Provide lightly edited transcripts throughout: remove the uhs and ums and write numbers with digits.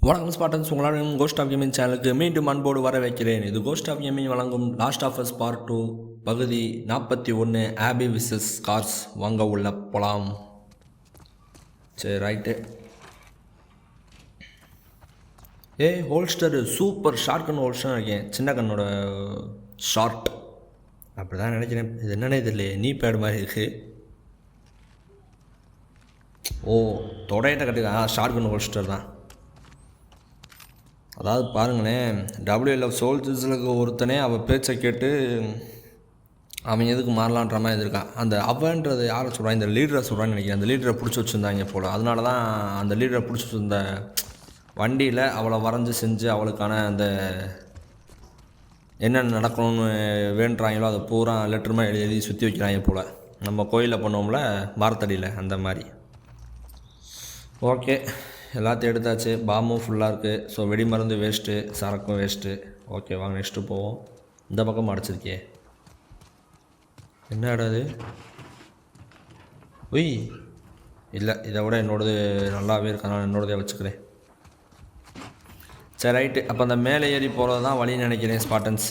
வணக்கம் ஸ்பாட்டன்ஸ், உங்களால் cost of gaming சேனலுக்கு மீண்டும் அன்போடு வர வைக்கிறேன். இது கோஸ்ட் ஆஃப் கேமிங் வழங்கும் லாஸ்ட் ஆஃப் அஸ் பார்ட் 2 பகுதி 41 ஆபி விசஸ் கார்ஸ். வாங்க உள்ள போலாம். சரி, right. Holster super shotgun holster இருக்கேன். சின்ன கண்ணோட ஷார்ட் அப்படி தான் நினைக்கிறேன். இது என்னன்னே தெரியல, நீ பேடு மாதிரி இருக்குது. தொடையிட்ட கட்டுக்கா ஷார்ட் கன் ஹோல்ஸ்டர் தான். அதாவது பாருங்களேன், WLF சோல்ஜர்ஸுக்கு ஒருத்தனே அவள் பேச்சை கேட்டு அவன் எதுக்கு மாறலான்ற மாதிரி இருக்கான். அந்த அவன்றது யாரை சொல்கிறான், இந்த லீடரை சொல்கிறான்னு நினைக்கிறேன். அந்த லீடரை பிடிச்சி வச்சுருந்தாங்க போல். அதனால தான் அந்த லீடரை பிடிச்சி வச்சுருந்த வண்டியில் அவளை வரைஞ்சி செஞ்சு அவளுக்கான அந்த என்னென்ன நடக்கணும்னு வேண்டுறாங்களோ அதை பூரா லெட்டருமே எழுதி சுற்றி வைக்கிறாங்க போல். நம்ம கோயிலில் பண்ணுவோம்ல மரத்தடியில், அந்த மாதிரி. ஓகே, எல்லாத்தையும் எடுத்தாச்சு. பாம்பும் ஃபுல்லாக இருக்குது. ஸோ வெடி மருந்து வேஸ்ட்டு, சரக்கும் வேஸ்ட்டு. ஓகே, வாங்க நெக்ஸ்ட்டு போவோம். இந்த பக்கம் அடைச்சிருக்கே, என்ன இடம் அது? ஒய் இல்லை, இதை விட என்னோடது நல்லாவே இருக்கனால என்னோடதே வச்சுக்கிறேன். சரி, ரைட்டு. அப்போ அந்த மேலே ஏறி போகிறது தான் வழின்னு நினைக்கிறேன் ஸ்பாட்டன்ஸ்.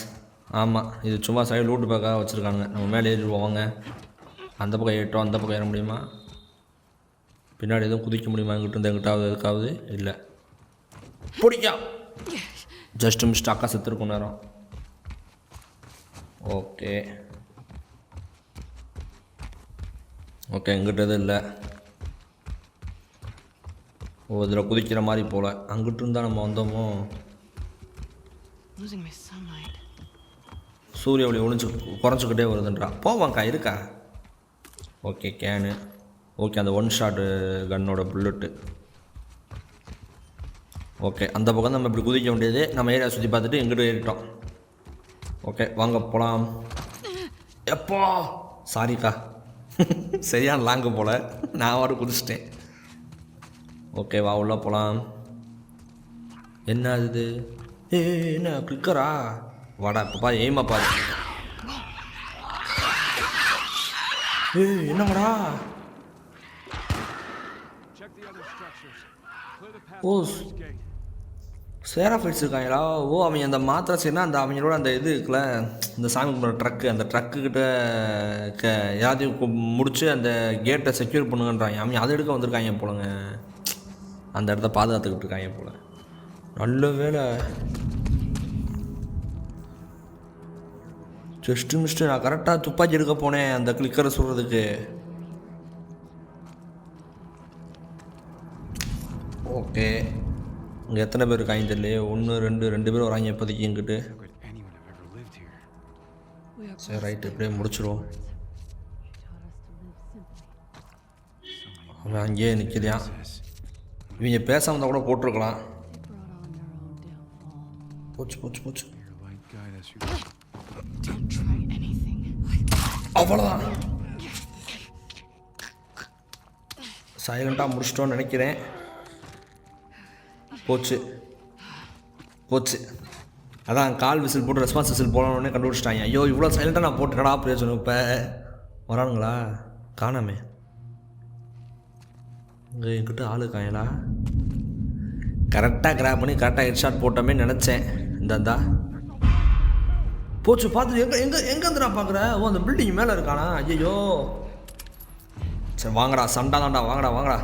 ஆமாம், இது சும்மா சைடு லூட்டு பேக்காக வச்சுருக்காங்க. நம்ம மேலே ஏறி போவாங்க. அந்த பக்கம் ஏறிட்டோம். அந்த பக்கம் ஏற முடியுமா? பின்னாடி எதுவும் குதிக்க முடியுமா? எங்கிட்ட இருந்து எங்கிட்டாவது எதுக்காவது இல்லை. பிடிக்கா ஜஸ்ட் மிஸ்ட். அக்கா செத்துருக்கும் நேரம். ஓகே ஓகே, எங்கிட்ட எதுவும் இல்லை. இதில் குதிக்கிற மாதிரி போல். அங்கிட்டு இருந்தால் நம்ம வந்தோமோ. சூரிய ஒளி குறைஞ்சிக்கிட்டே வருதுன்றா. போவாங்க்கா, இருக்கா? Okay, can. ஓகே, அந்த ஒன் ஷாட்டு கன்னோட புல்லட்டு. ஓகே, அந்த பக்கம் நம்ம இப்படி குதிக்க வேண்டியது. நம்ம ஏரியா சுற்றி பார்த்துட்டு எங்கிட்ட ஏறிட்டோம். ஓகே, வாங்க போகலாம். எப்போ சாரிக்கா, சரியான லாங்கு போல். நான் வாடு குதிச்சிட்டேன். ஓகே, வா உள்ள போகலாம். என்ன இது? என்ன கிளிக்கரா? வாடா, இப்போ பாரு, எய்மா பாரு. என்னங்கடா? சேராஃபைட்ஸ் இருக்காங்களா? அவங்க அந்த மாத்திரா அந்த அவங்களோட அந்த இது இருக்குல்ல, இந்த சாமி கும்பிட்ற ட்ரக்கு, அந்த ட்ரக்குக்கிட்ட எல்லாத்தையும் முடித்து அந்த கேட்டை செக்யூர் பண்ணுங்கன்றாங்க. அவங்க அதை எடுக்க வந்திருக்காங்க போலங்க. அந்த இடத்த பாதுகாத்துக்கிட்டு இருக்காங்க போல். நல்ல வேலை. ஜஸ்ட்டு மிஸ்ட்டு, நான் கரெக்டாக துப்பாக்கி எடுக்க போனேன் அந்த கிளிக்கரை சொல்கிறதுக்கு. ஓகே, இங்கே எத்தனை பேர் இருக்காங்க தெரியலையே. 1 2 பேர் வராங்க இப்போதைக்கு எங்கிட்டு. சரி, ரைட்டு, இப்படியே முடிச்சிடுவோம். அவன் அங்கேயே நிற்கிறான். இவங்க பேசாமல் தான் கூட போட்டிருக்கலாம். போச்சு போச்சு போச்சு, அவ்வளோதான். சைலண்ட்டாக முடிச்சிட்டோன்னு நினைக்கிறேன். போச்சு போச்சு. அதான் கால் விசில் போட்டு ரெஸ்பான்ஸ் விசில் போடணுன்னே கண்டுபிடிச்சிட்டாங்க. ஐயோ, இவ்வளோ சைலண்ட்டாக நான் போட்டுட்டா பிரயோஜனம். இப்போ வரானுங்களா? காணாமே. இங்கே என்கிட்ட ஆளு இருக்காங்களா? கரெக்டாக கிராப் பண்ணி கரெக்டாக ஹெட்ஷாட் போட்டோமே நினச்சேன். இந்தா போச்சு. பார்த்து எங்கே எங்கே எங்கேருந்து நான் பார்க்குறேன். அந்த பில்டிங் மேலே இருக்கானா? ஐயோ, சரி வாங்கடா, சண்டா தான்டா. வாங்கடா.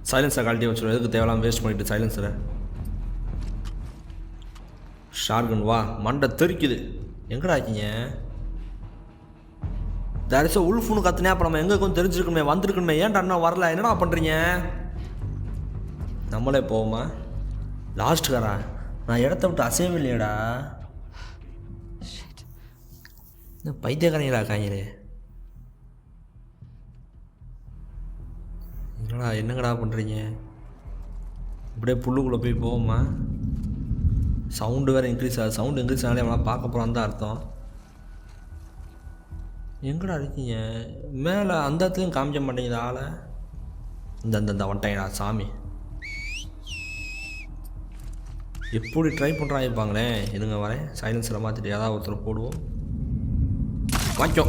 சைலன்ஸரை கழட்டி வச்சுருவோம். எதுக்கு தேவையில்லாமல் வேஸ்ட் பண்ணிவிட்டு சைலன்ஸரை. ஷார்கன் வா, மண்டை தெறிக்குது. எங்கடா இருக்கீங்க? தரிசா உள்ஃபுன்னு கத்துனே. அப்போ நம்ம எங்கே கொஞ்சம் தெரிஞ்சிருக்கணுமே, வந்திருக்கணுமே. ஏன்டா அண்ணா வரல? என்னடா பண்ணுறீங்க? நம்மளே போவோமா? லாஸ்ட்டுக்காரா, நான் இடத்த விட்டு அசையவே இல்லையடா. பைத்தியக்காரங்களா இருக்காங்களே. என்னங்கடா பண்ணுறீங்க? இப்படியே புல்லுக்குள்ளே போய் போவோமா? சவுண்டு வேறு இன்க்ரீஸ் ஆகுது. சவுண்டு இன்க்ரீஸ் ஆனாலே அவனா பார்க்க போகிறான் தான் அர்த்தம். எங்கடா இருக்கீங்க? மேலே அந்த இடத்துலையும் காமிக்க மாட்டேங்குது ஆளை. இந்த வந்துட்டாங்கடா சாமி. எப்படி ட்ரை பண்ணுறாங்க இருப்பாங்களே. இதுங்க வரேன், சைலன்ஸில் மாற்றிட்டு ஏதாவது ஒருத்தர் போடுவோம். வாங்கிக்கோ.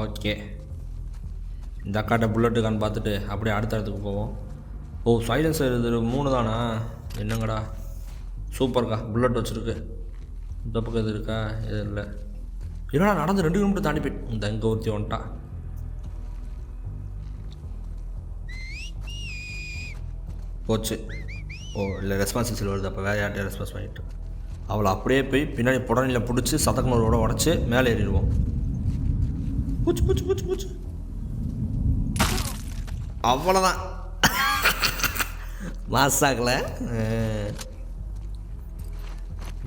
ஓகே, இந்த அக்காட்ட புல்லட்டுக்கான்னு பார்த்துட்டு அப்படியே அடுத்த இடத்துக்கு போவோம். ஓ சைலன்சர் இது 3 தானா? என்னங்கடா சூப்பர்க்கா. புல்லட் வச்சுருக்கு. இந்த பக்கம் இது இருக்கா? இது இல்லை. என்னடா நடந்து 2 கிலோமீட்டர் தாண்டி போய் இந்த இங்கே ஒருத்தி வந்துட்டா. போச்சு. ஓ இல்லை ரெஸ்பான்சிபிள் வருது. அப்போ வேறு யார்கிட்ட ரெஸ்பான்ஸ் பண்ணிட்டு அவளை அப்படியே போய் பின்னாடி புடனில் பிடிச்சி சதக்கனோட உடச்சி மேலே ஏறிடுவோம். பூச்சு பூச்சு பூச்சு பூச்சு. அவ்வளோதான். மாசாக்கல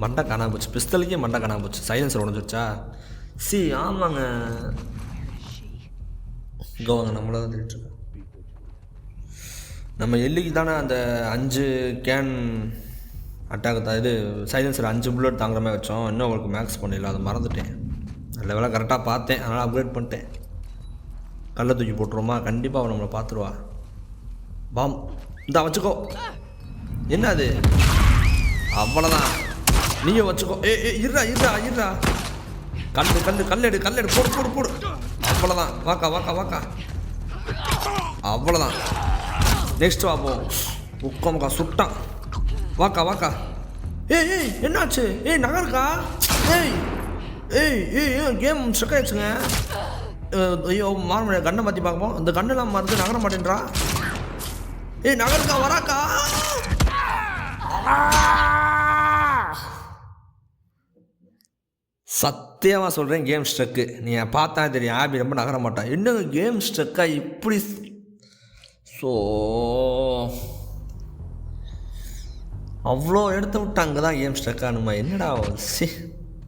மண்டை காணாம போச்சு. பிஸ்தலுக்கே மண்டை காணாம போச்சு. சைலன்சர் உடஞ்சிருச்சா? ஆமாங்க. இங்கே வாங்க, நம்மள தான் தெரிஞ்சுருக்கோம். நம்ம எல்லிக்கு தானே அந்த 5 கேன் அட்டாக் தான். இது சைலன்சர் 5 புல்லட் தாங்குற மாதிரி வச்சோம். இன்னும் அவங்களுக்கு மேக்ஸ் பண்ணல, அதை மறந்துட்டேன். லெவலாக கரெக்டாக பார்த்தேன், அதனால் அப்கிரேட் பண்ணிட்டேன். கல்லை தூக்கி போட்டுருவோமா? கண்டிப்பாக அவன் நம்மளை பார்த்துருவா. பாம் இந்த வச்சுக்கோ. என்ன அது? அவ்வளோதான். நீயும் வச்சுக்கோ. இருடா இருடா இருடா. கல்லெடு போடு போடு போடு. அவ்வளோதான். வாக்கா வாக்கா வாக்கா. அவ்வளோதான். நெக்ஸ்ட் வா போ. உட்காமக்கா சுட்டான். வாக்கா வாக்கா. ஏய் என்னாச்சு? நகருக்கா? கேம் ஸ்ட்ரக் ஆயிடுச்சுங்க. ஐயோ மாற முடியாது. கண்ணை மாற்றி பார்ப்போம். இந்த கண்ணெல்லாம் மருந்து நகர மாட்டேன்றா. நகருக்கா வராக்கா. சத்தியமாக சொல்கிறேன், கேம் ஸ்ட்ரக்கு. நீங்கள் பார்த்தா தெரியும், ஆபி ரொம்ப நகர மாட்டான். என்னங்க கேம் ஸ்ட்ரக்காக இப்படி? ஸோ அவ்வளோ எடுத்து விட்டு அங்கே தான் கேம் ஸ்ட்ரக் ஆகணுமா? என்னடா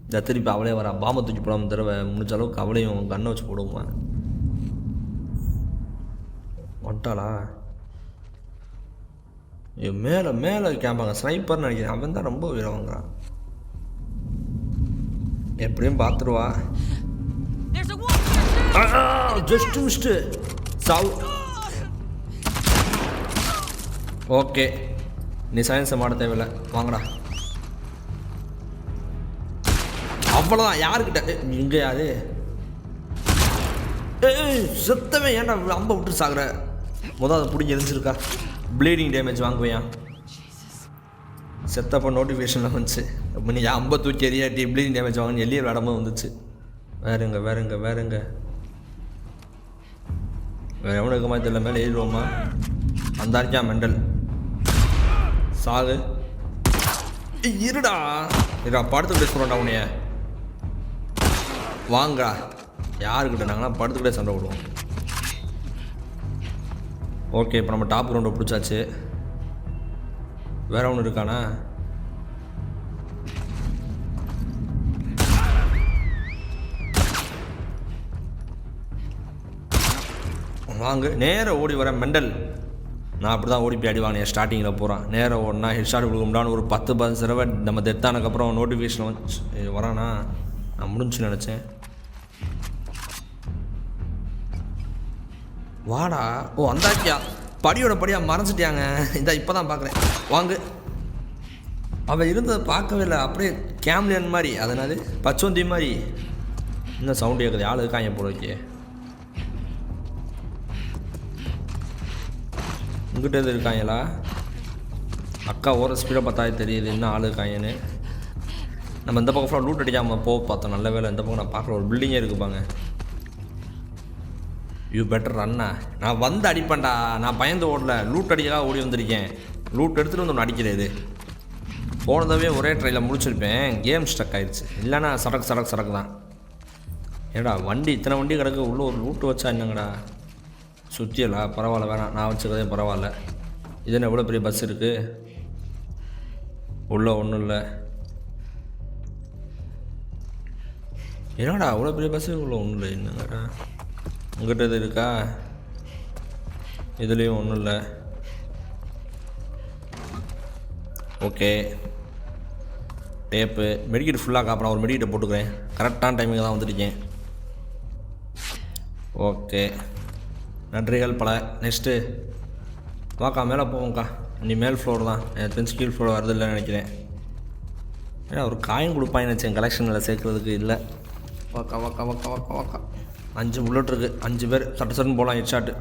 இந்த திருப்பி அவளே வரா. பாம்பை தூக்கி போடாமல் தடவை முடிஞ்ச அளவுக்கு அவளையும் கண்ணை வச்சு போடுவோமா? வந்துட்டாளா? மேலே மேலே கேம்பாங்க. ஸ்னைப்பர்னு நினைக்கிறேன். அவன் தான் ரொம்ப உயிரை வாங்குறான். எப்படியும் பார்த்துருவா. ஜஸ்ட் மிஸ்டு சாவு. ஓகே, நீ சயின்ஸை மாட தேவையில்லை. வாங்கடா. அவ்வளோதான். யாருக்கிட்ட? இங்கே யாரு? செத்தவே ஏன்டா அம்ப விட்டு சாகுற? அதை பிடிச்சி எரிஞ்சிருக்கா. ப்ளீடிங் டேமேஜ் வாங்குவேன். செத்தப்போ நோட்டிஃபிகேஷனில் வந்துச்சு. அப்போ நீ அம்ப தூக்கி எரியாட்டி ப்ளீடிங் டேமேஜ் வாங்கன்னு எல்லியை விளாடமாக வந்துச்சு. வேறுங்க வேறு எவனும் இருக்க மாதிரி தெரியல. மேலே ஏறிடுவோமா? அந்த அறிக்கா மெண்டல் சாகு. இருடா படுத்துக்கிட்டே சொல்கிறோம்டா உனைய. வாங்கடா. யாருக்கிட்ட? நாங்களாம் படுத்துக்கிட்டே சண்டை விடுவோம். ஓகே, இப்போ நம்ம டாப் ரவுண்டை பிடிச்சாச்சு. வேற ஒன்று இருக்கானா? வாங்க. நேராக ஓடி வரேன் மெண்டல். நான் அப்படி தான் ஓடி போய் அடி வாங்கினேன். ஸ்டார்டிங்கில் போகிறான். நேராக ஓடினா ஹெட் ஷாட் கொடுக்கும்டான்னு ஒரு 10-15 தடவை நம்ம டெத்தானதுக்கப்புறம் நோட்டிஃபிகேஷன் வந்து வரானா? நான் முடிஞ்சுன்னு நினச்சேன். வாடா. ஓ அந்தாக்கியா படியோட படியாக மறைஞ்சிட்டியாங்க. இந்த இப்போ தான் பார்க்குறேன். வாங்க. அவள் இருந்ததை பார்க்கவே இல்லை. அப்படியே கேம்லியன் மாதிரி. அதனால பச்சோந்தி மாதிரி. இன்னும் சவுண்டு கேட்குது. ஆள் இருக்காங்க போல வைக்கே. இங்கிட்ட எது இருக்காங்களா? அக்கா ஓர ஸ்பீடை பார்த்தாலே தெரியுது இன்னும் ஆள் இருக்காங்கன்னு. நம்ம இந்த பக்கம் ஃபுல்லாக லூட் அடிக்காமல் போக பார்த்தோம். நல்ல வேலை இந்த பக்கம் நான் பார்க்குற ஒரு பில்டிங்கே இருக்குப்பாங்க. யூ பெட்டர் ரன்னா. நான் வந்து அடிப்பேன்டா. நான் பயந்து ஓடல. லூட் அடிக்கலாம் ஓடி வந்திருக்கேன். லூட் எடுத்துகிட்டு வந்து ஒன்று அடிக்கிறது. போனதவே ஒரே ட்ரையில் முடிச்சிருப்பேன். கேம் ஸ்டக் ஆயிடுச்சு. இல்லைன்னா சடக்கு தான். ஏடா வண்டி இத்தனை வண்டி கிடக்கு. உள்ளே ஒரு லூட்டு வச்சா என்னங்கடா? சுற்றியலா? பரவாயில்ல, வேணாம். நான் வச்சுக்கிறதே பரவாயில்ல. இதுன்னு எவ்வளோ பெரிய பஸ் இருக்குது. உள்ளே ஒன்றும் இல்லை. என்னடா அவ்வளோ பெரிய பஸ்ஸு உள்ள ஒன்றும் இல்லை. என்னங்கடா உங்கள்கிட்ட இது இருக்கா? இதுலேயும் ஒன்றும் இல்லை. ஓகே, டேப்பு மெடிக்கெட் ஃபுல்லாக காப்பேன். ஒரு மெடிக்கெட்டை போட்டுக்கிறேன். கரெக்டான டைமிங் தான் வந்துருக்கேன். ஓகே, நன்றிகள் பல. நெக்ஸ்ட்டு வாக்கா மேலே போவோம்க்கா. நீ மேல் ஃப்ளோர் தான். எனக்கு தெரிஞ்சு கீழ் ஃப்ளோர் வருது இல்லைன்னு நினைக்கிறேன். ஏன்னா ஒரு காயின் கொடுப்பான்னு நினச்சேன் கலெக்ஷனில் சேர்க்குறதுக்கு. இல்லை. வாக்கா 5 புல்லட் இருக்குது. 5 பேர் சட்டுன்னு போகலாம். Head shot.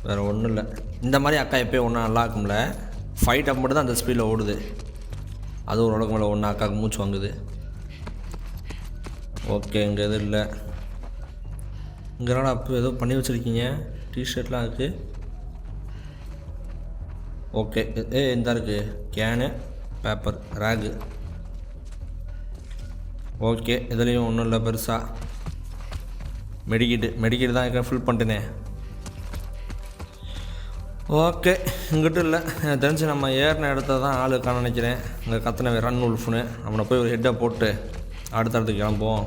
வேறு ஒன்றும் இல்லை. இந்த மாதிரி அக்கா எப்போயும் ஒன்றா நல்லா இருக்கும்ல. ஃபைட் அப் மட்டும் தான் அந்த ஸ்பீடில் ஓடுது. அது ஓரளவுக்கு மேலே ஒன்று அக்காவுக்கு மூச்சு வாங்குது. ஓகே, இங்கே எதுவும் இல்லை. இங்கேலாம் அப்போ ஏதோ பண்ணி வச்சுருக்கீங்க. டிஷர்ட்லாம் இருக்குது. ஓகே, இந்த இருக்குது கேனு, பேப்பர், ரேகு. ஓகே, இதுலேயும் ஒன்றும் இல்லை பெருசாக. மெடிக்கிட்டு தான் இருக்க ஃபில் பண்ணிட்டேனே. ஓகே, இங்கிட்ட இல்லை. எனக்கு தெரிஞ்சு நம்ம ஏறின இடத்த தான் ஆள் காண நினைக்கிறேன். இங்கே கத்தனை ரன் உல்ஃப்னு அவனை போய் ஒரு ஹெட்டை போட்டு அடுத்த இடத்துக்கு கிளம்புவோம்.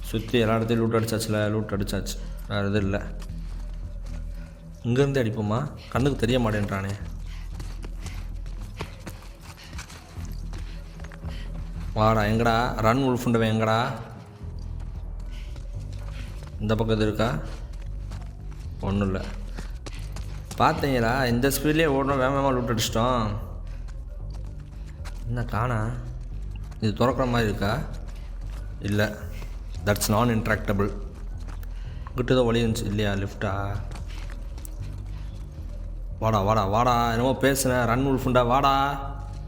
சுற்றி எல்லா இடத்தையும் லூட் அடிச்சாச்சு. வேறு எதுவும் இல்லை. இங்கேருந்து அடிப்போமா? கண்ணுக்கு தெரிய மாட்டேன்றானே. வாடா, எங்கடா ரன் உல்ஃபுண்டவன் எங்கடா? இந்த பக்கம் இது இருக்கா? ஒன்றும் இல்லை. பார்த்தீங்களா, இந்த ஸ்பீட்லேயே ஓடணும். வேகமாக லூட் அடிச்சிட்டோம். என்ன காணா? இது திறக்கிற மாதிரி இருக்கா? இல்லை, தட்ஸ் நான் இன்ட்ராக்டபிள். கிட்ட ஏதோ வழி இருந்துச்சு இல்லையா? லிஃப்டா? வாடா என்னமோ பேசுனேன். ரன் உல்ஃபுண்டா வாடா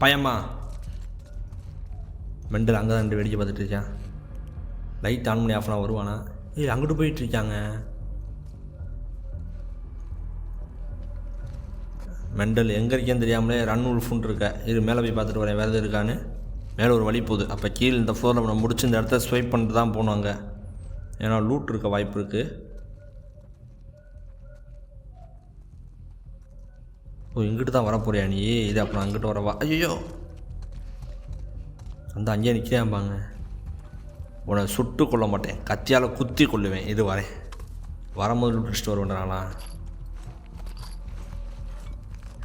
பயமா. மெண்டல் அங்கே தான் வேடிக்கை பார்த்துட்டு இருக்கேன். லைட் ஆன் பண்ணி ஆஃப் பண்ண வருவானா? அங்கிட்டு போயிட்டுருக்காங்க. மெண்டல் எங்கே இருக்கேன்னு தெரியாமலே ரன் உல்ஃபுன்னு இருக்க. இது மேலே போய் பார்த்துட்டு வரேன் வேறு எது இருக்கான்னு. மேலே ஒரு வழி போகுது. அப்போ கீழே இந்த ஃப்ளோரில் நம்ம முடிச்சு இந்த இடத்த ஸ்வைப் பண்ணிட்டு தான் போகணும் அங்கே. ஏன்னா லூட் இருக்க வாய்ப்பு இருக்குது. இங்கிட்டு தான் வரப்போறியா நீ? இது அப்புறம் அங்கிட்டு வரவா? ஐயோ, அந்த அங்கேயே நிற்கிறாம்பாங்க. உன்னை சுட்டு கொள்ள மாட்டேன், கத்தியால் குத்தி கொள்ளுவேன். இது வரேன். வரும்போது லூட் அடிச்சுட்டு வருவேன்டாங்களா?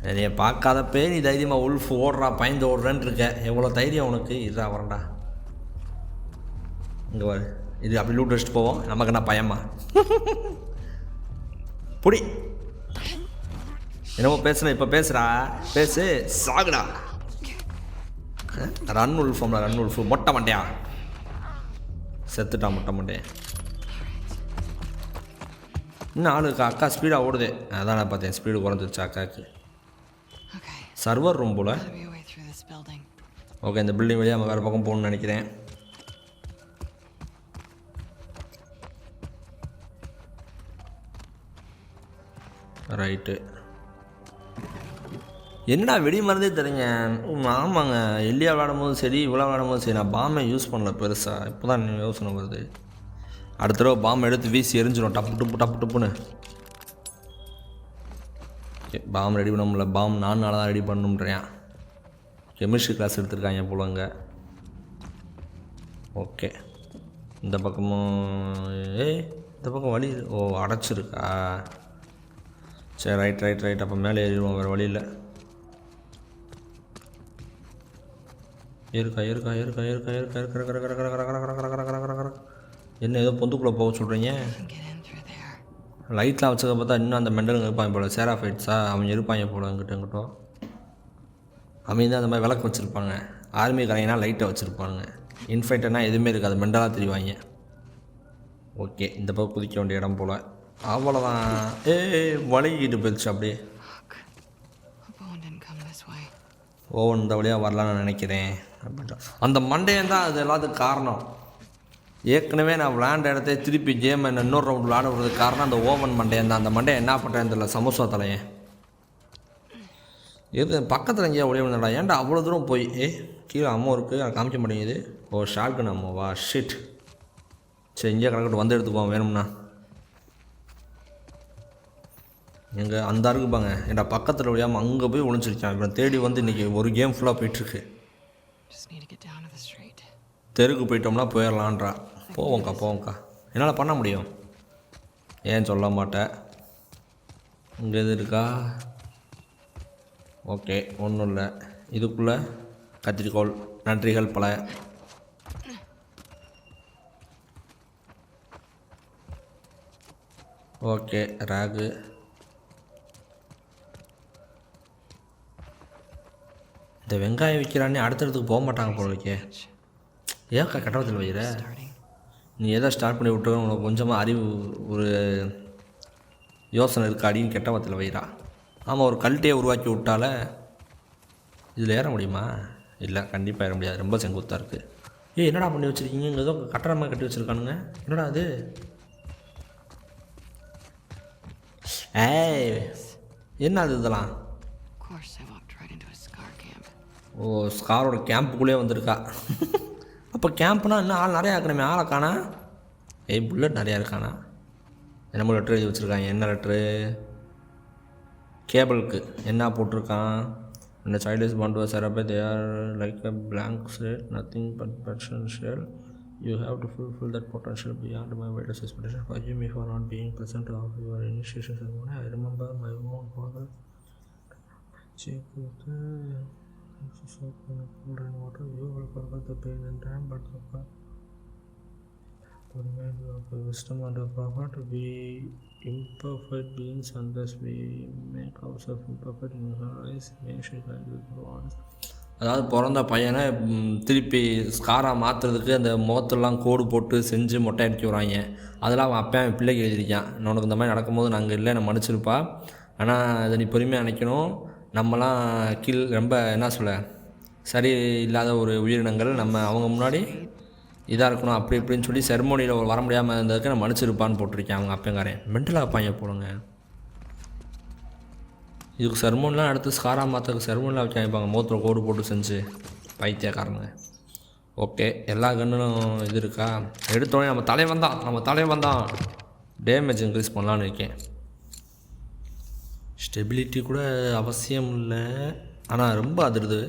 என்னைய பார்க்காதப்பே நீ தைரியமாக உல்ஃப் ஓடுறா, பயந்து ஓடுறேன்னு இருக்க. எவ்வளோ தைரியம் உனக்கு? இதா வரண்டா. இங்கே வரு. இது அப்படி லூட் அடிச்சுட்டு போவோம். நமக்கு என்ன பயமா? புடி. என்னமோ பேசுன, இப்போ பேசுகிறா. பேசு, சாகுடா. ரன் உல்ஃப் மொட்டை மண்டையா செத்துட்டான். மொட்டை மண்டையா. இன்னும் ஆளுக்கா? அக்கா ஸ்பீடாக ஓடுது. அதான் நான் பார்த்தேன், ஸ்பீடு குறைஞ்சிருச்சு அக்காவுக்கு. சர்வர் ரூம் போல். ஓகே, இந்த பில்டிங் வழியாக நம்ம வேறு பக்கம் போகணுன்னு நினைக்கிறேன். ரைட்டு. என்னடா வெடி மருந்தே தரீங்க? ஆமாங்க, எல்லியா விளாடும் போது சரி, இவ்வளோ விளாடும் போது சரி, நான் பாம்பை யூஸ் பண்ணல பெருசாக. இப்போ தான் யோசனை வருது. அடுத்த தடவை பாம்பை எடுத்து வீசி எரிஞ்சிடும். டப்பு டுப்புன்னு. ஓகே, பாம் ரெடி பண்ண முடியல. பாம் நான் தான் ரெடி பண்ணணுன்றேன். கெமிஸ்ட்ரி கிளாஸ் எடுத்துருக்காங்க போல அங்கே. ஓகே, இந்த பக்கமும் இந்த பக்கம் வழி. அடைச்சிருக்கா? சரி, ரைட். அப்போ மேலே ஏறிடுவோம், வேறு வழி இல்லை. இருக்கா? என்ன ஏதோ பொந்துக்குள்ளே போக சொல்கிறீங்க? லைட்லாம் வச்சதை பார்த்தா இன்னும் அந்த மெண்டலுங்க இருப்பாங்க போல. சேராஃபைட்ஸா அவங்க இருப்பாங்க போல. இங்கிட்ட அவங்க தான் அந்த மாதிரி விளக்கு வச்சுருப்பாங்க. ஆர்மி கரையினா லைட்டை வச்சுருப்பாங்க. இன்ஃபைட்டர்னால் எதுவுமே இருக்காது, மெண்டலாக தெரிவாங்க. ஓகே, இந்த பக்கம் குதிக்க வேண்டிய இடம் போல். அவ்வளோதான். வலிக்கிட்டு போயிடுச்சு அப்படியே. ஓவன் இந்த வழியாக வரலான்னு நினைக்கிறேன். அந்த மண்டையன் தான் அது எல்லாத்துக்கும் காரணம். ஏற்கனவே நான் விளையாண்ட இடத்த திருப்பி கேம் என்ன இன்னொரு ரவுண்ட் விளையாட விடுறதுக்கு காரணம் அந்த ஓவன் மண்டையன் தான். அந்த மண்டையை என்ன பண்ணுறேன்னு தெரியல. சமோசா தலையன் எது பக்கத்தில் எங்கேயா ஒளிய வந்தடா? ஏன்டா அவ்வளோ தூரம் போய்? கீழே அம்மா இருக்குது, எனக்கு காமிக்க மாட்டேங்குது. ஷார்க்குன்னு அம்மாவா? ஷிட். சரி, இங்கேயே கணக்கிட்டு வந்து எடுத்துக்குவோம் வேணும்னா. எங்கே அந்த இருக்குப்பாங்க. ஏன்டா பக்கத்தில் ஒழியாமல் அங்கே போய் ஒழிஞ்சிருக்கேன். இப்போ தேடி வந்து இன்றைக்கி ஒரு கேம் ஃபுல்லாக போயிட்டுருக்கு. தெருக்கு போயிட்டோம்னா போயிடலான்றா. போவோங்க்கா. என்னால் பண்ண முடியும். ஏன் சொல்ல மாட்டேன். இங்கே எது இருக்கா? ஓகே, ஒன்றும் இல்லை. இதுக்குள்ளே கத்திரிக்கோள். நன்றிகள் பல. ஓகே, ராகு. இந்த வெங்காயம் விற்கிறானே அடுத்தடுத்துக்கு போக மாட்டாங்க போல இருக்கே. ஏக்கா கட்டணத்தில் வைக்கிற? நீ எதை ஸ்டார்ட் பண்ணி விட்டு உனக்கு கொஞ்சமாக அறிவு ஒரு யோசனை இருக்காடின்னு கெட்ட வார்த்தையில் வைரா. ஆமாம், ஒரு கல்ட்டையே உருவாக்கி விட்டால இதில் ஏற முடியுமா? இல்லை, கண்டிப்பாக ஏற முடியாது, ரொம்ப செங்குத்தாக இருக்குது. என்னடா பண்ணி வச்சுருக்கீங்க? இங்கே ஏதோ கட்டடமாக கட்டி வச்சுருக்கானுங்க. என்னடா அது? என்ன அது இதெல்லாம்? ஓ, ஸ்காரோட கேம்புக்குள்ளே வந்திருக்கா. அப்போ கேம்ப்னா இன்னும் ஆள் நிறையா இருக்கணுமே, ஆளை காணா. புல்லட் நிறையா இருக்கானா? என்னமோ லெட்ரு எழுதி வச்சுருக்காங்க. என்ன லெட்ரு? கேபிளுக்கு என்ன போட்டிருக்கான்? இந்த child is born to a therapy, they are like a blank slate, nothing but potential. You have to fulfill that potential beyond my wildest expectation. Forgive me for not being present of your initiation ceremony. I remember my own father. Check with the soap and cold and water. You will forget the pain and time, but the remind you of the wisdom and the prophet. We imperfect beings, unless we make ourselves imperfect in her eyes, may she guide you through honest. அதாவது பிறந்த பையனை திருப்பி ஸ்காராக மாற்றுறதுக்கு அந்த முகத்தெல்லாம் கோடு போட்டு செஞ்சு மொட்டை அடிக்க விட்றாங்க. அதெல்லாம் அவன் அப்போ அவன் பிள்ளைக்கு எழுதியிருக்கான். உனக்கு இந்த மாதிரி நடக்கும்போது நாங்கள் இல்லை, நான் மன்னிச்சிருப்பா, ஆனால் அதை நீ பொறுமையாக நினைக்கணும். நம்மலாம் ரொம்ப என்ன சொல்ல, சரி இல்லாத ஒரு உயிரினங்கள், நம்ம அவங்க முன்னாடி இதாக இருக்கணும் அப்படி இப்படின்னு சொல்லி செரமோனியில் வர முடியாமல் இருந்ததுக்கு நான் மன்னிச்சிருப்பான்னு போட்டிருக்கேன் அவங்க அப்பங்காரன். மென்டலாக வைப்பாங்க போடுங்க. இதுக்கு செரமோனிலாம் எடுத்து ஸ்காரா மாற்றுறதுக்கு செரமோனிலாம் வச்சு வைப்பாங்க, மூத்தில் கோடு போட்டு செஞ்சு பைத்தியக்காரங்க. ஓகே, எல்லா கன்னும் இது இருக்கா? எடுத்தோடனே நம்ம தலைவன் தான் டேமேஜ் இன்க்ரீஸ் பண்ணலான்னு இருக்கேன். ஸ்டெபிலிட்டி கூட அவசியம் இல்லை, ஆனால் ரொம்ப அதிருது.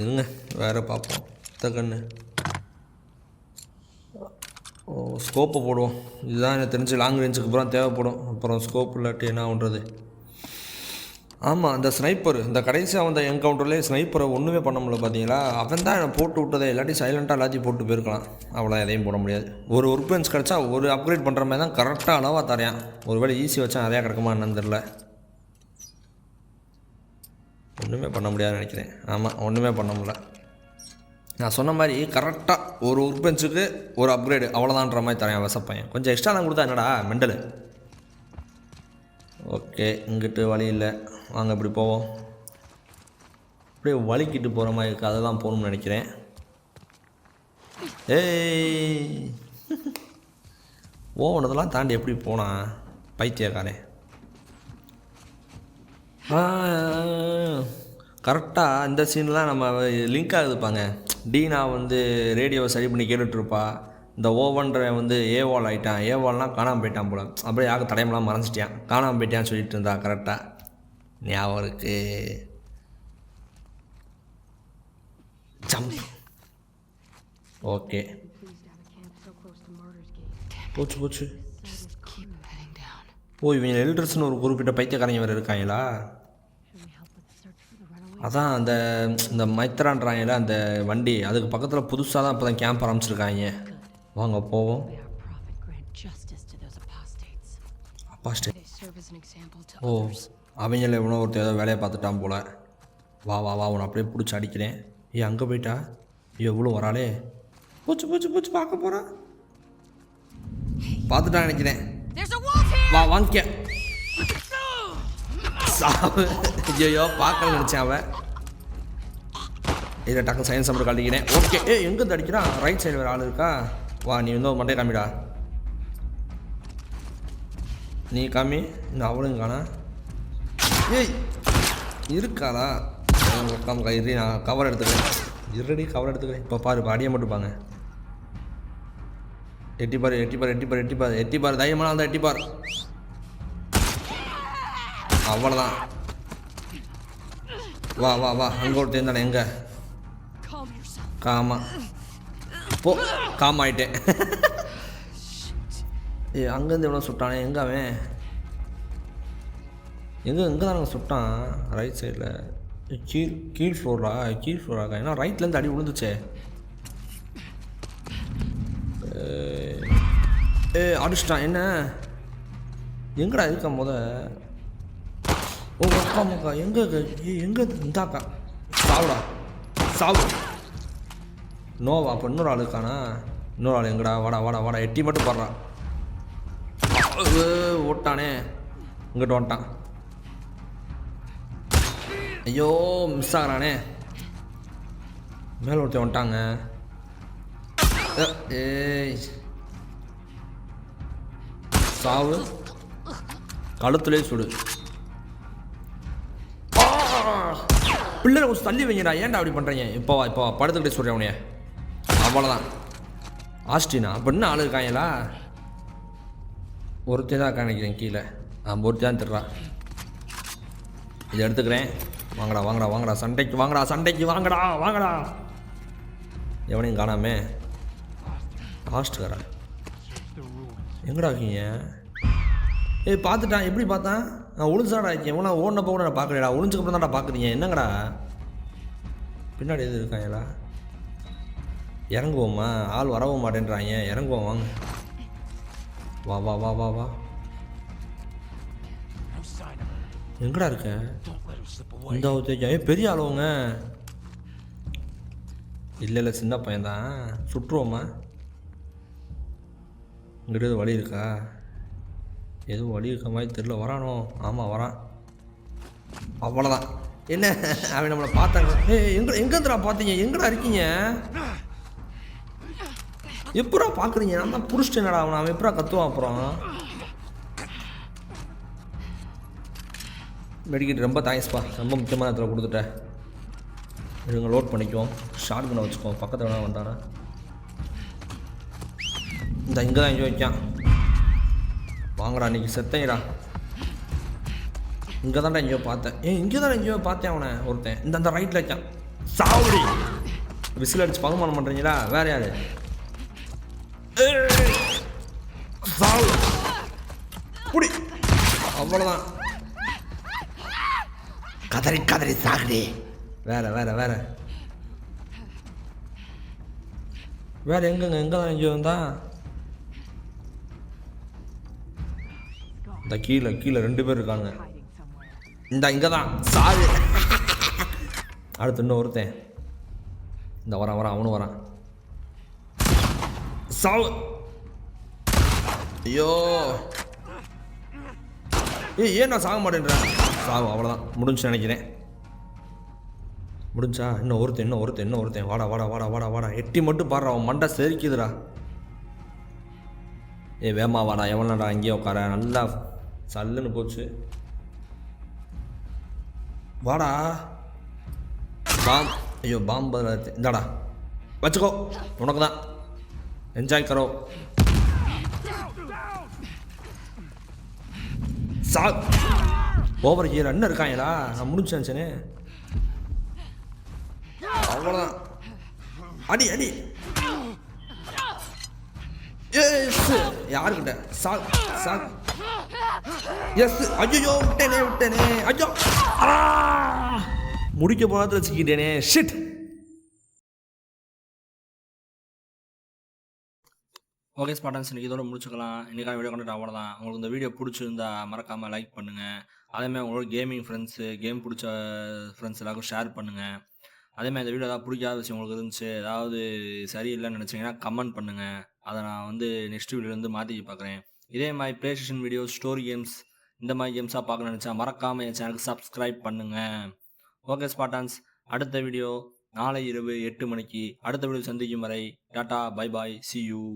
இதுங்க வேறு பார்ப்போம். கன்று ஸ்கோப்பை போடுவோம். இதுதான் எனக்கு தெரிஞ்சு லாங் ரேஞ்சுக்கு அப்புறம் தேவைப்படும். அப்புறம் ஸ்கோப் இல்லாட்டி என்ன பண்ணுறது? ஆமாம், அந்த ஸ்னைப்பர், இந்த கடைசியாக வந்த என்கவுண்டர்லேயே ஸ்னைப்பரை ஒன்றுமே பண்ண முடியல. பார்த்தீங்களா, அவன் தான் என்னை போட்டு விட்டதே. இல்லாட்டி சைலண்ட்டாக எல்லாத்தையும் போட்டு போயிருக்கலாம். அவ்வளோ எதையும் போட முடியாது. ஒரு ஒர்க் பென்ஸ் கிடச்சா ஒரு அப்கிரேட் பண்ணுற மாதிரி தான் கரெக்டாக அளவாக தரையான். ஒரு வேளை ஈஸி வச்சா நிறையா கிடக்குமா என்னன்னு தெரில. ஒன்றுமே பண்ண முடியாதுன்னு நினைக்கிறேன். ஆமாம், ஒன்றுமே பண்ண முடியல. நான் சொன்ன மாதிரி கரெக்டாக ஒரு ஒர்க் பென்ஸுக்கு ஒரு அப்கிரேடு அவ்வளோதான்ற மாதிரி தரேன் விசப்பையன். கொஞ்சம் எக்ஸ்ட்ரா தான் கொடுத்தா என்னடா மெண்டலு. ஓகே, இங்கிட்டு வழி இல்லை, வாங்க இப்படி போவோம். அப்படியே வலிக்கிட்டு போகிற மாதிரி இருக்குது, அதை தான் போகணும்னு நினைக்கிறேன். ஓவனதெல்லாம் தாண்டி எப்படி போனான் பைத்தியக்காரன்? கரெக்டாக இந்த சீன்லாம் நம்ம லிங்க் ஆகுதுப்பாங்க. டீனா வந்து ரேடியோவை சரி பண்ணி கேட்டுட்ருப்பா. இந்த ஓவன்ற வந்து ஏவால் ஆகிட்டான். ஏவால்னால் காணாமல் போயிட்டான் போல. அப்படியே யாருக்கு தடையமெல்லாம் மறைஞ்சிட்டான், காணாமல் போயிட்டான்னு சொல்லிட்டு இருந்தா. கரெக்டாக ஞாபகம் இருக்கு. ஜம்ப். ஓகே, போச்சு. இவங்க எல்டர்ஸ்னு ஒரு குறிப்பிட்ட பைத்தியக்காரங்க வேறு இருக்காங்களா? அதான் இந்த மைத்ரான்றாங்கல்ல அந்த வண்டி, அதுக்கு பக்கத்தில் புதுசாக தான் இப்போ தான் கேம்ப் ஆரம்பிச்சிருக்காங்க. வாங்க போவோம். அப்பாஸ்டேட். ஓ, அவங்கள இவனோ ஒருத்தர் ஏதோ வேலையை பார்த்துட்டான் போல். வா உன்னை அப்படியே பிடிச்சி அடிக்கிறேன். அங்கே போயிட்டா? எவ்வளோ வராளே. பூச்சி பார்க்க போகிறான். பார்த்துட்டான் நினைக்கிறேன். வாங்கிக்க. ஐயோ, பார்க்கல நினச்சேன் அவன். இதில் டக்கு சயின்ஸ் நம்பர் காட்டிக்கிறேன். ஓகே, எங்கே அடிக்கிறான்? ரைட் சைடு வேறு ஆள் இருக்கா? வா, நீ வந்து மண்டே காமிடா. நீ காமி. இந்த அவளுங்க காணா. இருக்காளா? உட்காந்து இரு, நான் கவர் எடுத்துக்கிறேன். கவர் எடுத்துக்கிறேன். இப்போ பாரு, அடியை மட்டும்பாங்க. எட்டிப்பார் தைரியமான அந்த எட்டிப்பார். அவ்வளோதான். வா அங்கே ஒரு தேர்ந்தானே. எங்கே? காம் ஆகிட்டேன். அங்கேருந்து எவ்வளோ சுட்டானே. எங்கே அவன்? எங்கே தானே சுட்டான்? ரைட் சைடில் கீழ் ஃப்ளோராக. ஏன்னா ரைட்லேருந்து அடி விழுந்துச்சே. அடிச்சிட்டான். என்ன எங்கடா இருக்கா அக்காமக்கா? எங்கே இந்தாக்கா? சாவு. நோவா? அப்போ இன்னொரு ஆள் இருக்கானா? இன்னொரு ஆள் எங்கடா? வாடா எட்டி மட்டும் பாடுறான். ஓட்டானே, இங்கிட்ட வந்துட்டான். ஐயோ மிஸ் ஆகிறானே. மேலே ஒருத்தர் வந்துட்டாங்க. ஏய் சாவு, கழுத்துலேயே சுடு. பிள்ளைகளை கொஞ்சம் தள்ளி வைங்கடா, ஏன்டா அப்படி பண்ணுறீங்க? இப்போ படுத்துக்கிட்டே சொல்கிறேன் உனைய. அவ்வளோதான். ஆஸ்டினா அப்போ என்ன ஆள் இருக்காங்களா? ஒருத்தே தான் காணிக்கிறேன் கீழே. ஒருத்தே தான் திடுறா. இதை எடுத்துக்கிறேன். வாங்கடா வாங்கடா வாங்கடா, சண்டைக்கு வாங்கடா, சண்டைக்கு வாங்கடா வாங்கடா. எவனையும் காணாமே. ஹாஸ்டரா எங்கடா இருக்கீங்க? ஏய் பார்த்துட்டான். எப்படி பார்த்தான்? நான் ஒளிஞ்சாடா இருக்கேன். எவனா ஓடினப்போ கூட நான் பார்க்கலடா. ஒளிஞ்சுக்கப்புறம் தான்டா பார்க்குறீங்க. என்னங்கடா பின்னாடி எது இருக்காங்களா? இறங்குவோம்மா. ஆள் வரவும் மாட்டேன்றாங்க. இறங்குவோம் வாங்க. வா வா வா வா வா. எங்கடா இருக்க? இந்த தேஜா பெரிய ஆளுவங்க. இல்லை சின்ன பையன்தான். சுற்றுவோம்மா. இங்கிட்ட வழி இருக்கா? எதுவும் வழி இருக்க மாதிரி தெரியல. வரானோ? ஆமாம் வரான். அவ்வளோதான். என்ன அவன் நம்மளை பார்த்தாங்க. எங்கேருந்துடா பார்த்தீங்க? எங்கடா இருக்கீங்க? எப்படா பார்க்குறீங்க? நான் தான் புடிச்சிட்டேனடா அவனை. அவன் எப்படா கத்துவான்? அப்புறம் மெடிக்கெட் ரொம்ப தேங்க்ஸ்ப்பா. ரொம்ப முக்கியமான இடத்துல கொடுத்துட்டேன். இவங்க லோட் பண்ணிக்குவோம். ஷார்ட் கண்ணை வச்சுக்குவோம். பக்கத்தில் வேணா வந்தானா? இந்த இங்கே தான் எங்கேயோ வைக்கான். வாங்கடா இன்றைக்கி செத்தேங்கடா. இங்கே தான்டா எங்கேயோ பார்த்தேன். இங்கே தான் எங்கேயோ பார்த்தேன் அவனை. ஒருத்தன் இந்த ரைட்டில் வைக்கான். சாவடி விசில் அடிச்சு பகுமானம் பண்ணுறீங்களா? வேறு யார்? சாவு புடி. அவ்வளோதான். கதறி கதறி சாகுடி. வேற வேற வேற வேற எங்கங்க? எங்கே தான் எங்கேயோ வந்தா? இந்த கீழே கீழே 2 பேர் இருக்காங்க. இந்த இங்கே தான் சாகு. அடுத்து இன்னும் ஒருத்தன். இந்த வரான் வரான். அவனும் வரான். சாவு. ஐயோ ஏன் நான் சாக மாட்டேன்றேன்? சாவு. அவ்வளோதான். முடிஞ்சு நினைக்கிறேன். முடிஞ்சா? இன்னும் ஒருத்தன். வாடா வாடா வாடா வாடா வாடா. எட்டி மட்டும் பாடுறா. அவன் மண்டை செரிக்குதுடா. வேமா வாடா. எவனடா அங்கேயே உட்கார. நல்லா சல்லுன்னு போச்சு. வாடா. பாம். ஐயோ பாம்பு இந்தாடா வச்சுக்கோ. உனக்கு தான். என்ஜாய் கரோ. சா ஓவர் ஹியர். என்ன இருக்காங்களா? நான் முடிச்சு நினச்சேனே. அவ்வளோதான். அடி அடி. எஸ். யாருக்கிட்ட? சாக் சாக். எஸ். ஐயோ விட்டேனே. ஐயோ முடிக்க போனதில் வச்சுக்கிட்டேனே. ஷிட். ஓகே ஸ்பாட்டன்ஸ், இன்றைக்கி இதோட முடிச்சுக்கலாம். இன்றைக்கான வீடியோ கண்டிப்பாக அவ்வளோதான். உங்களுக்கு இந்த வீடியோ பிடிச்சிருந்தா மறக்காமல் லைக் பண்ணுங்கள். அதேமாதிரி உங்களோட கேமிங் ஃப்ரெண்ட்ஸு, கேம் பிடிச்ச ஃப்ரெண்ட்ஸ் எல்லாருக்கும் ஷேர் பண்ணுங்கள். அதேமாதிரி இந்த வீடியோ ஏதாவது பிடிக்காத விஷயம் உங்களுக்கு இருந்துச்சு, ஏதாவது சரியில்லைன்னு நினச்சிங்கன்னா கமெண்ட் பண்ணுங்கள். அதை நான் நெக்ஸ்ட் வீடியோலேருந்து மாற்றி பார்க்குறேன். இதே மாதிரி play station videos, story games, இந்த மாதிரி கேம்ஸாக பார்க்க நினச்சா மறக்காமல் என் சேனலுக்கு சப்ஸ்கிரைப் பண்ணுங்கள். ஓகே ஸ்பாட்டான்ஸ், அடுத்த வீடியோ நாளை இரவு 8 மணிக்கு அடுத்த வீடியோ சந்திக்கும் வரை tata bye bye, see you.